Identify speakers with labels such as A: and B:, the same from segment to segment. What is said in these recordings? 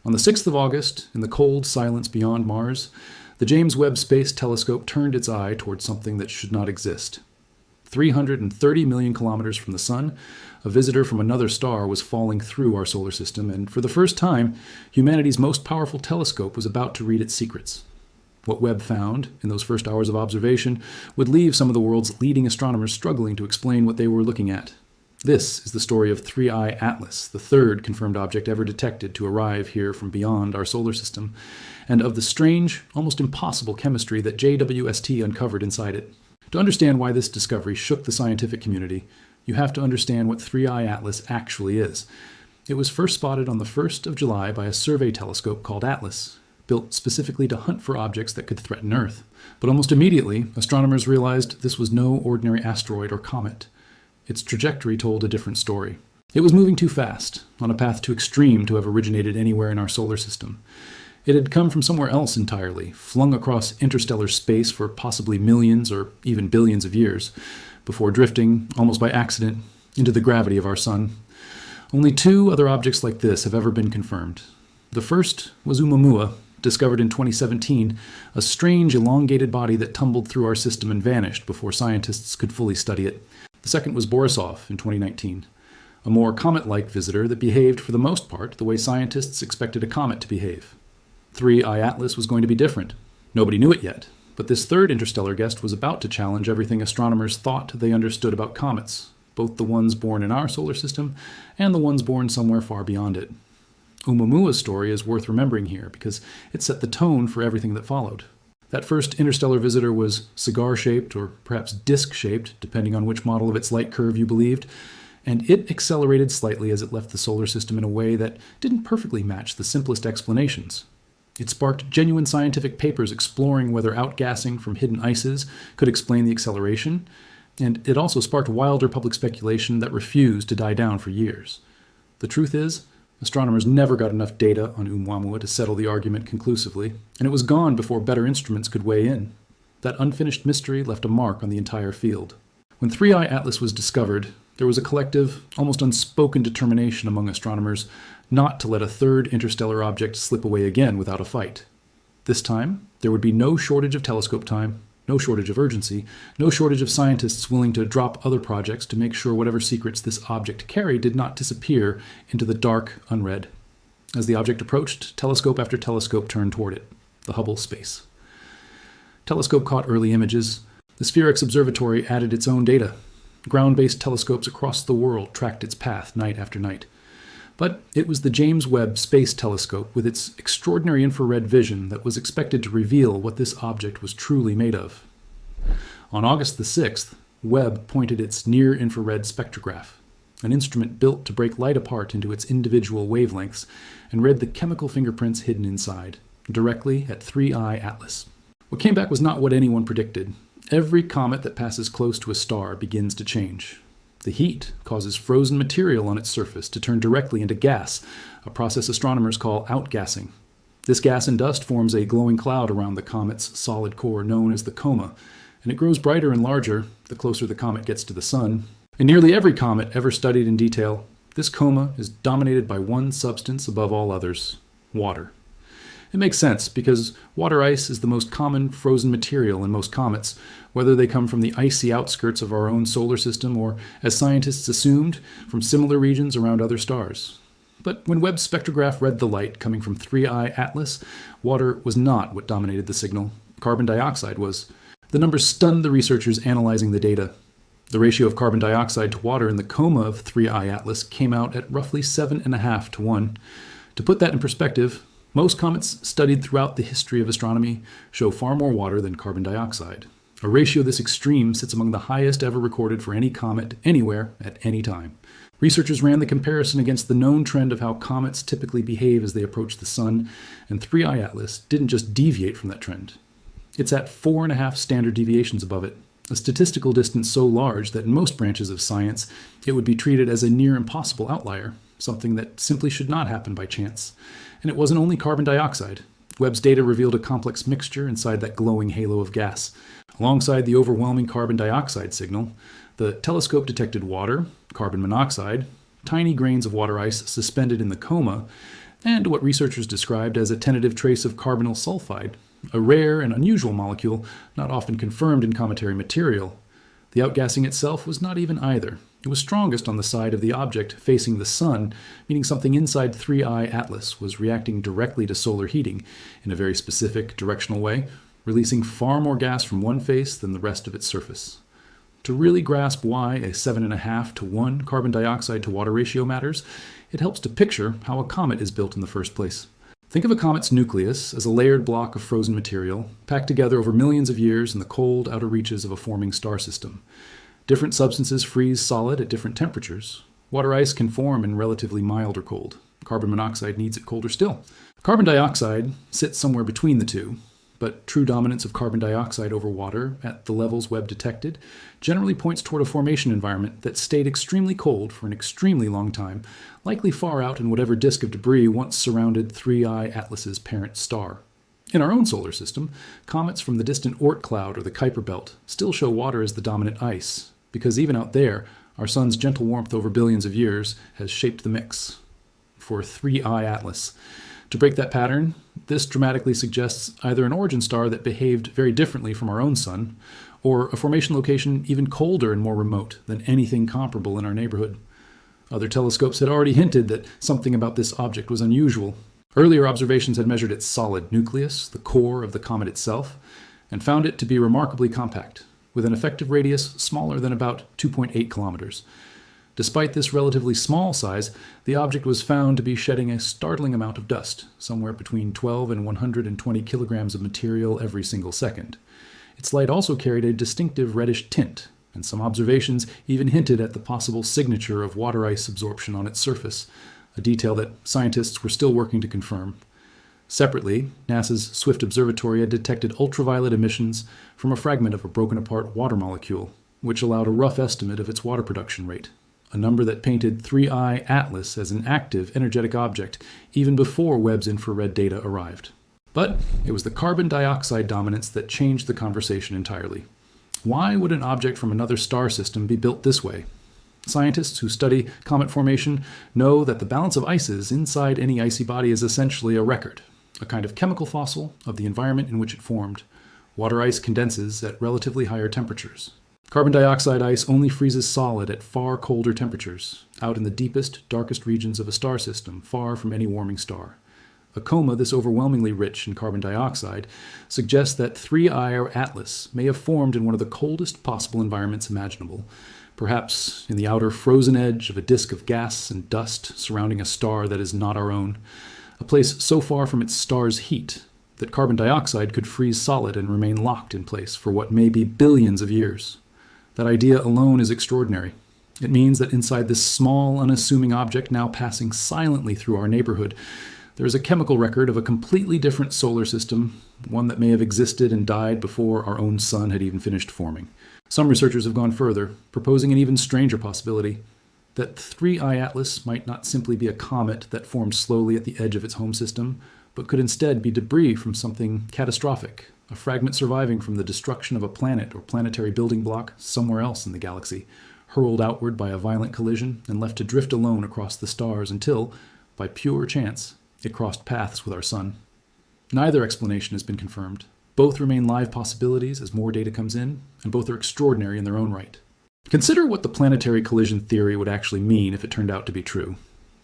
A: On the 6th of August, in the cold silence beyond Mars, the James Webb Space Telescope turned its eye towards something that should not exist. 330 million kilometers from the Sun, a visitor from another star was falling through our solar system, and for the first time, humanity's most powerful telescope was about to read its secrets. What Webb found, in those first hours of observation, would leave some of the world's leading astronomers struggling to explain what they were looking at. This is the story of 3I Atlas, the third confirmed object ever detected to arrive here from beyond our solar system, and of the strange, almost impossible chemistry that JWST uncovered inside it. To understand why this discovery shook the scientific community, you have to understand what 3I Atlas actually is. It was first spotted on the 1st of July by a survey telescope called Atlas, built specifically to hunt for objects that could threaten Earth. But almost immediately, astronomers realized this was no ordinary asteroid or comet. Its trajectory told a different story. It was moving too fast, on a path too extreme to have originated anywhere in our solar system. It had come from somewhere else entirely, flung across interstellar space for possibly millions or even billions of years, before drifting, almost by accident, into the gravity of our Sun. Only 2 other objects like this have ever been confirmed. The first was Oumuamua, discovered in 2017, a strange elongated body that tumbled through our system and vanished before scientists could fully study it. The second was Borisov in 2019, a more comet-like visitor that behaved for the most part the way scientists expected a comet to behave. 3I Atlas was going to be different. Nobody knew it yet, but this third interstellar guest was about to challenge everything astronomers thought they understood about comets, both the ones born in our solar system and the ones born somewhere far beyond it. Oumuamua's story is worth remembering here because it set the tone for everything that followed. That first interstellar visitor was cigar-shaped or perhaps disc-shaped, depending on which model of its light curve you believed, and it accelerated slightly as it left the solar system in a way that didn't perfectly match the simplest explanations. It sparked genuine scientific papers exploring whether outgassing from hidden ices could explain the acceleration, and it also sparked wilder public speculation that refused to die down for years. The truth is, astronomers never got enough data on Oumuamua to settle the argument conclusively, and it was gone before better instruments could weigh in. That unfinished mystery left a mark on the entire field. When 3I Atlas was discovered, there was a collective, almost unspoken determination among astronomers not to let a third interstellar object slip away again without a fight. This time, there would be no shortage of telescope time, no shortage of urgency, no shortage of scientists willing to drop other projects to make sure whatever secrets this object carried did not disappear into the dark unread. As the object approached, telescope after telescope turned toward it, the Hubble space. Telescope caught early images. The Spherix Observatory added its own data. Ground-based telescopes across the world tracked its path night after night. But it was the James Webb Space Telescope with its extraordinary infrared vision that was expected to reveal what this object was truly made of. On August the 6th, Webb pointed its near-infrared spectrograph, an instrument built to break light apart into its individual wavelengths, and read the chemical fingerprints hidden inside, directly at 3I Atlas. What came back was not what anyone predicted. Every comet that passes close to a star begins to change. The heat causes frozen material on its surface to turn directly into gas, a process astronomers call outgassing. This gas and dust forms a glowing cloud around the comet's solid core known as the coma, and it grows brighter and larger the closer the comet gets to the Sun. In nearly every comet ever studied in detail, this coma is dominated by one substance above all others: water. It makes sense because water ice is the most common frozen material in most comets, whether they come from the icy outskirts of our own solar system or, as scientists assumed, from similar regions around other stars. But when Webb's spectrograph read the light coming from 3I Atlas, water was not what dominated the signal. Carbon dioxide was. The numbers stunned the researchers analyzing the data. The ratio of carbon dioxide to water in the coma of 3I Atlas came out at roughly 7.5 to 1. To put that in perspective, most comets studied throughout the history of astronomy show far more water than carbon dioxide. A ratio this extreme sits among the highest ever recorded for any comet anywhere at any time. Researchers ran the comparison against the known trend of how comets typically behave as they approach the Sun, and 3I Atlas didn't just deviate from that trend. It's at 4.5 standard deviations above it, a statistical distance so large that in most branches of science it would be treated as a near impossible outlier, something that simply should not happen by chance. And it wasn't only carbon dioxide. Webb's data revealed a complex mixture inside that glowing halo of gas. Alongside the overwhelming carbon dioxide signal, the telescope detected water, carbon monoxide, tiny grains of water ice suspended in the coma, and what researchers described as a tentative trace of carbonyl sulfide, a rare and unusual molecule not often confirmed in cometary material. The outgassing itself was not even either. It was strongest on the side of the object facing the sun, meaning something inside 3I Atlas was reacting directly to solar heating in a very specific, directional way, releasing far more gas from one face than the rest of its surface. To really grasp why a 7.5 to 1 carbon dioxide to water ratio matters, it helps to picture how a comet is built in the first place. Think of a comet's nucleus as a layered block of frozen material, packed together over millions of years in the cold outer reaches of a forming star system. Different substances freeze solid at different temperatures. Water ice can form in relatively mild or cold. Carbon monoxide needs it colder still. Carbon dioxide sits somewhere between the two, but true dominance of carbon dioxide over water at the levels Webb detected generally points toward a formation environment that stayed extremely cold for an extremely long time, likely far out in whatever disk of debris once surrounded 3I Atlas's parent star. In our own solar system, comets from the distant Oort cloud or the Kuiper belt still show water as the dominant ice, because even out there, our sun's gentle warmth over billions of years has shaped the mix. For 3I Atlas, to break that pattern, this dramatically suggests either an origin star that behaved very differently from our own sun, or a formation location even colder and more remote than anything comparable in our neighborhood. Other telescopes had already hinted that something about this object was unusual. Earlier observations had measured its solid nucleus, the core of the comet itself, and found it to be remarkably compact, with an effective radius smaller than about 2.8 kilometers. Despite this relatively small size, the object was found to be shedding a startling amount of dust, somewhere between 12 and 120 kilograms of material every single second. Its light also carried a distinctive reddish tint, and some observations even hinted at the possible signature of water ice absorption on its surface, a detail that scientists were still working to confirm. Separately, NASA's Swift Observatory had detected ultraviolet emissions from a fragment of a broken-apart water molecule, which allowed a rough estimate of its water production rate, a number that painted 3I Atlas as an active, energetic object even before Webb's infrared data arrived. But it was the carbon dioxide dominance that changed the conversation entirely. Why would an object from another star system be built this way? Scientists who study comet formation know that the balance of ices inside any icy body is essentially a record, a kind of chemical fossil of the environment in which it formed. Water ice condenses at relatively higher temperatures. Carbon dioxide ice only freezes solid at far colder temperatures, out in the deepest, darkest regions of a star system, far from any warming star. A coma this overwhelmingly rich in carbon dioxide suggests that 3I Atlas may have formed in one of the coldest possible environments imaginable, perhaps in the outer frozen edge of a disk of gas and dust surrounding a star that is not our own, a place so far from its star's heat that carbon dioxide could freeze solid and remain locked in place for what may be billions of years. That idea alone is extraordinary. It means that inside this small, unassuming object now passing silently through our neighborhood, there is a chemical record of a completely different solar system, one that may have existed and died before our own sun had even finished forming. Some researchers have gone further, proposing an even stranger possibility, that 3I Atlas might not simply be a comet that formed slowly at the edge of its home system, but could instead be debris from something catastrophic, a fragment surviving from the destruction of a planet or planetary building block somewhere else in the galaxy, hurled outward by a violent collision and left to drift alone across the stars until, by pure chance, it crossed paths with our sun. Neither explanation has been confirmed. Both remain live possibilities as more data comes in, and both are extraordinary in their own right. Consider what the planetary collision theory would actually mean if it turned out to be true.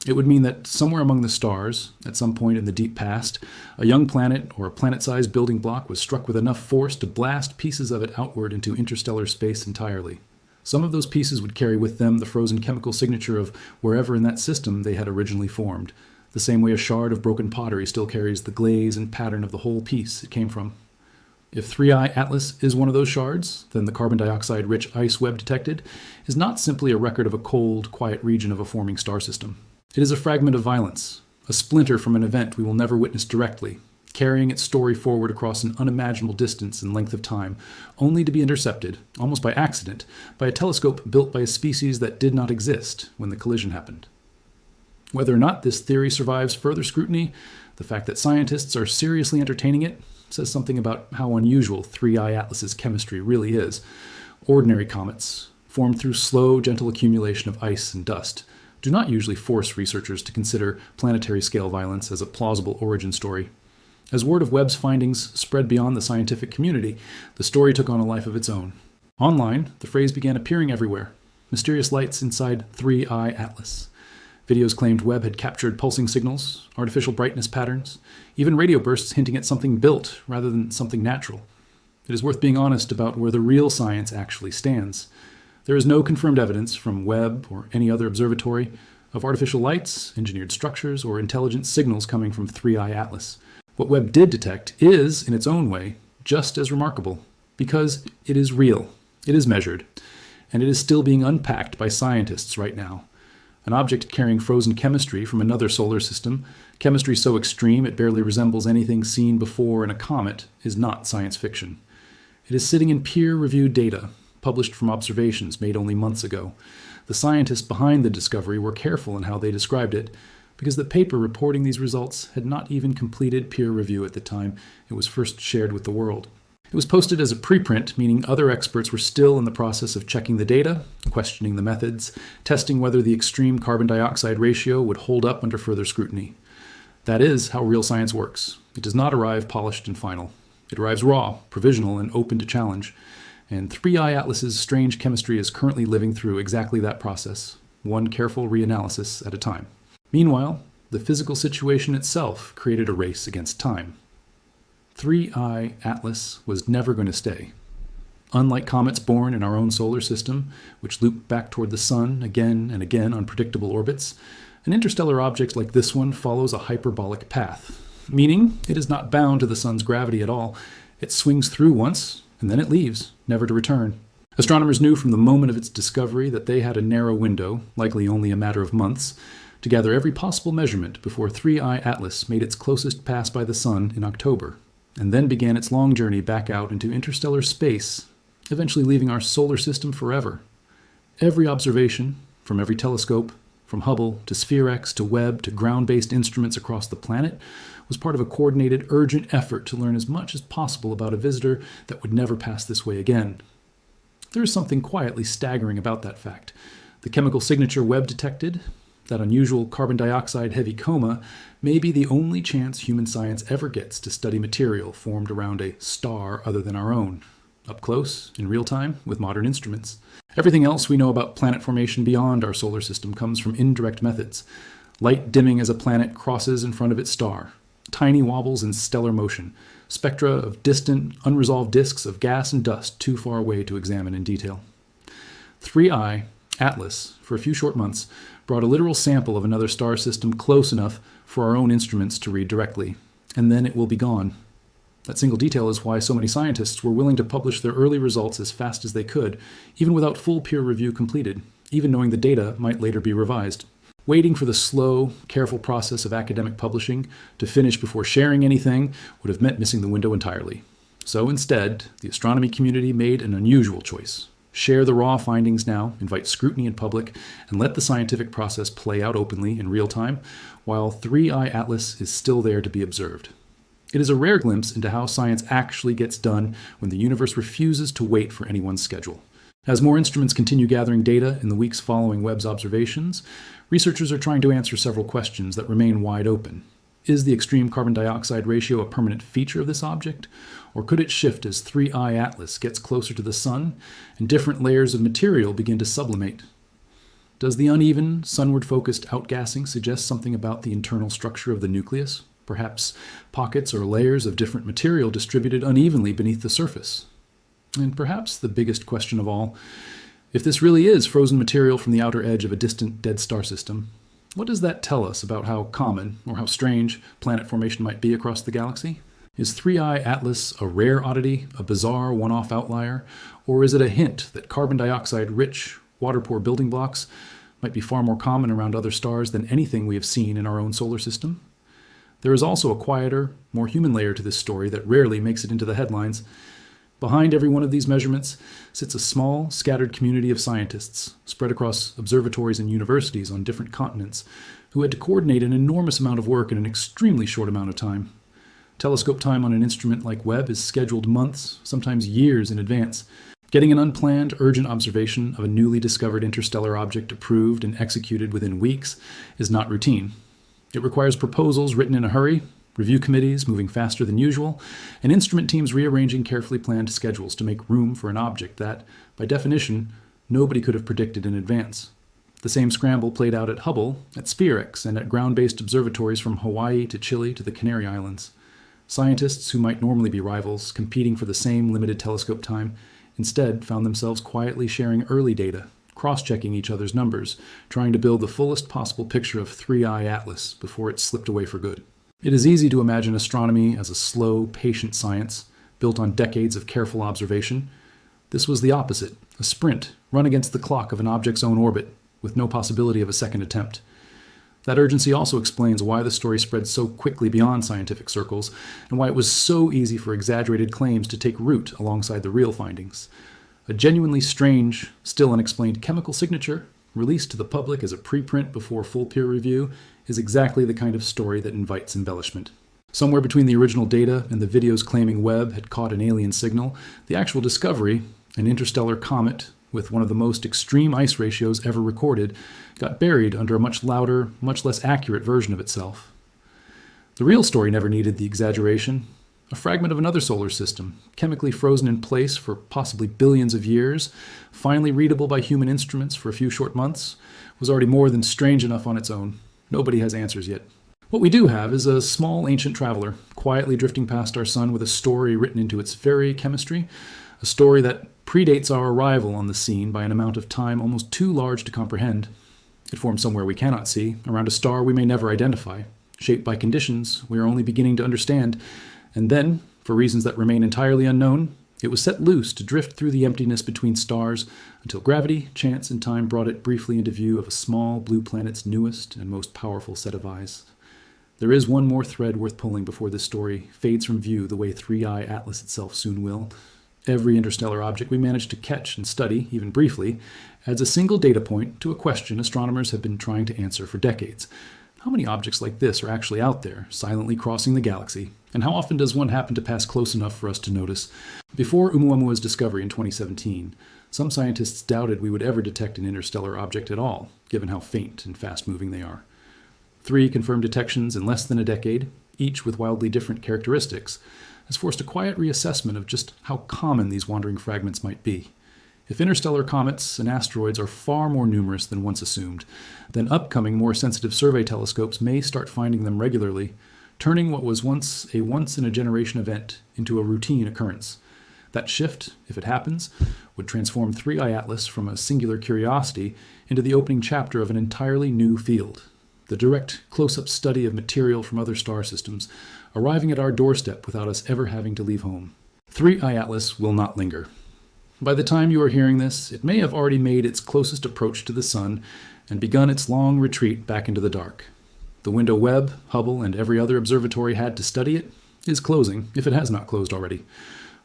A: It would mean that somewhere among the stars, at some point in the deep past, a young planet or a planet-sized building block was struck with enough force to blast pieces of it outward into interstellar space entirely. Some of those pieces would carry with them the frozen chemical signature of wherever in that system they had originally formed, the same way a shard of broken pottery still carries the glaze and pattern of the whole piece it came from. If 3I Atlas is one of those shards, then the carbon dioxide-rich ice Webb detected is not simply a record of a cold, quiet region of a forming star system. It is a fragment of violence, a splinter from an event we will never witness directly, carrying its story forward across an unimaginable distance and length of time, only to be intercepted, almost by accident, by a telescope built by a species that did not exist when the collision happened. Whether or not this theory survives further scrutiny, the fact that scientists are seriously entertaining it says something about how unusual 3I Atlas's chemistry really is. Ordinary comets, formed through slow, gentle accumulation of ice and dust, do not usually force researchers to consider planetary-scale violence as a plausible origin story. As word of Webb's findings spread beyond the scientific community, the story took on a life of its own. Online, the phrase began appearing everywhere. Mysterious lights inside 3I Atlas. Videos claimed Webb had captured pulsing signals, artificial brightness patterns, even radio bursts hinting at something built rather than something natural. It is worth being honest about where the real science actually stands. There is no confirmed evidence from Webb or any other observatory of artificial lights, engineered structures, or intelligent signals coming from 3I Atlas. What Webb did detect is, in its own way, just as remarkable, because it is real, it is measured, and it is still being unpacked by scientists right now. An object carrying frozen chemistry from another solar system, chemistry so extreme it barely resembles anything seen before in a comet, is not science fiction. It is sitting in peer-reviewed data, published from observations made only months ago. The scientists behind the discovery were careful in how they described it, because the paper reporting these results had not even completed peer review at the time it was first shared with the world. It was posted as a preprint, meaning other experts were still in the process of checking the data, questioning the methods, testing whether the extreme carbon dioxide ratio would hold up under further scrutiny. That is how real science works. It does not arrive polished and final. It arrives raw, provisional, and open to challenge. And 3I Atlas's strange chemistry is currently living through exactly that process, one careful reanalysis at a time. Meanwhile, the physical situation itself created a race against time. 3I Atlas was never going to stay. Unlike comets born in our own solar system, which loop back toward the sun again and again on predictable orbits, an interstellar object like this one follows a hyperbolic path, meaning it is not bound to the sun's gravity at all. It swings through once, and then it leaves, never to return. Astronomers knew from the moment of its discovery that they had a narrow window, likely only a matter of months, to gather every possible measurement before 3I Atlas made its closest pass by the sun in October, and then began its long journey back out into interstellar space, eventually leaving our solar system forever. Every observation, from every telescope, from Hubble to SphereX to Webb to ground-based instruments across the planet, was part of a coordinated, urgent effort to learn as much as possible about a visitor that would never pass this way again. There is something quietly staggering about that fact. The chemical signature Webb detected, that unusual carbon dioxide-heavy coma, may be the only chance human science ever gets to study material formed around a star other than our own, up close, in real time, with modern instruments. Everything else we know about planet formation beyond our solar system comes from indirect methods. Light dimming as a planet crosses in front of its star, tiny wobbles in stellar motion, spectra of distant, unresolved disks of gas and dust too far away to examine in detail. 3I Atlas, for a few short months, brought a literal sample of another star system close enough for our own instruments to read directly, and then it will be gone. That single detail is why so many scientists were willing to publish their early results as fast as they could, even without full peer review completed, even knowing the data might later be revised. Waiting for the slow, careful process of academic publishing to finish before sharing anything would have meant missing the window entirely. So instead, the astronomy community made an unusual choice. Share the raw findings now, invite scrutiny in public, and let the scientific process play out openly in real time, while 3I Atlas is still there to be observed. It is a rare glimpse into how science actually gets done when the universe refuses to wait for anyone's schedule. As more instruments continue gathering data in the weeks following Webb's observations, researchers are trying to answer several questions that remain wide open. Is the extreme carbon dioxide ratio a permanent feature of this object? Or could it shift as 3I Atlas gets closer to the sun and different layers of material begin to sublimate? Does the uneven, sunward-focused outgassing suggest something about the internal structure of the nucleus? Perhaps pockets or layers of different material distributed unevenly beneath the surface? And perhaps the biggest question of all, if this really is frozen material from the outer edge of a distant dead star system, what does that tell us about how common, or how strange, planet formation might be across the galaxy? Is 3I Atlas a rare oddity, a bizarre one-off outlier, or is it a hint that carbon dioxide-rich, water-poor building blocks might be far more common around other stars than anything we have seen in our own solar system? There is also a quieter, more human layer to this story that rarely makes it into the headlines. Behind every one of these measurements sits a small, scattered community of scientists, spread across observatories and universities on different continents, who had to coordinate an enormous amount of work in an extremely short amount of time. Telescope time on an instrument like Webb is scheduled months, sometimes years in advance. Getting an unplanned, urgent observation of a newly discovered interstellar object approved and executed within weeks is not routine. It requires proposals written in a hurry, review committees moving faster than usual, and instrument teams rearranging carefully planned schedules to make room for an object that, by definition, nobody could have predicted in advance. The same scramble played out at Hubble, at SphereX, and at ground-based observatories from Hawaii to Chile to the Canary Islands. Scientists who might normally be rivals, competing for the same limited telescope time, instead found themselves quietly sharing early data, cross-checking each other's numbers, trying to build the fullest possible picture of 3i Atlas before it slipped away for good. It is easy to imagine astronomy as a slow, patient science, built on decades of careful observation. This was the opposite, a sprint, run against the clock of an object's own orbit, with no possibility of a second attempt. That urgency also explains why the story spread so quickly beyond scientific circles, and why it was so easy for exaggerated claims to take root alongside the real findings. A genuinely strange, still unexplained chemical signature, released to the public as a preprint before full peer review, is exactly the kind of story that invites embellishment. Somewhere between the original data and the videos claiming Webb had caught an alien signal, the actual discovery, an interstellar comet with one of the most extreme ice ratios ever recorded, got buried under a much louder, much less accurate version of itself. The real story never needed the exaggeration. A fragment of another solar system, chemically frozen in place for possibly billions of years, finally readable by human instruments for a few short months, was already more than strange enough on its own. Nobody has answers yet. What we do have is a small ancient traveler, quietly drifting past our sun with a story written into its very chemistry, a story that predates our arrival on the scene by an amount of time almost too large to comprehend. It formed somewhere we cannot see, around a star we may never identify, shaped by conditions we are only beginning to understand, and then, for reasons that remain entirely unknown, it was set loose to drift through the emptiness between stars until gravity, chance, and time brought it briefly into view of a small blue planet's newest and most powerful set of eyes. There is one more thread worth pulling before this story fades from view the way 3i Atlas itself soon will. Every interstellar object we manage to catch and study, even briefly, adds a single data point to a question astronomers have been trying to answer for decades. How many objects like this are actually out there, silently crossing the galaxy? And how often does one happen to pass close enough for us to notice? Before Oumuamua's discovery in 2017, some scientists doubted we would ever detect an interstellar object at all, given how faint and fast-moving they are. 3 confirmed detections in less than a decade, each with wildly different characteristics, has forced a quiet reassessment of just how common these wandering fragments might be. If interstellar comets and asteroids are far more numerous than once assumed, then upcoming, more sensitive survey telescopes may start finding them regularly, turning what was once a once-in-a-generation event into a routine occurrence. That shift, if it happens, would transform 3i Atlas from a singular curiosity into the opening chapter of an entirely new field. The direct, close-up study of material from other star systems, arriving at our doorstep without us ever having to leave home. 3i Atlas will not linger. By the time you are hearing this, it may have already made its closest approach to the sun and begun its long retreat back into the dark. The window Webb, Hubble, and every other observatory had to study it is closing, if it has not closed already.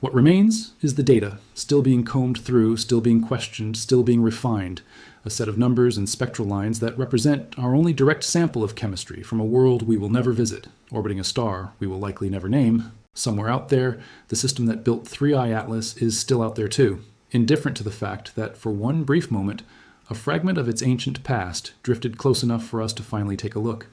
A: What remains is the data, still being combed through, still being questioned, still being refined, a set of numbers and spectral lines that represent our only direct sample of chemistry from a world we will never visit, orbiting a star we will likely never name. Somewhere out there, the system that built 3i Atlas is still out there too, indifferent to the fact that for one brief moment, a fragment of its ancient past drifted close enough for us to finally take a look.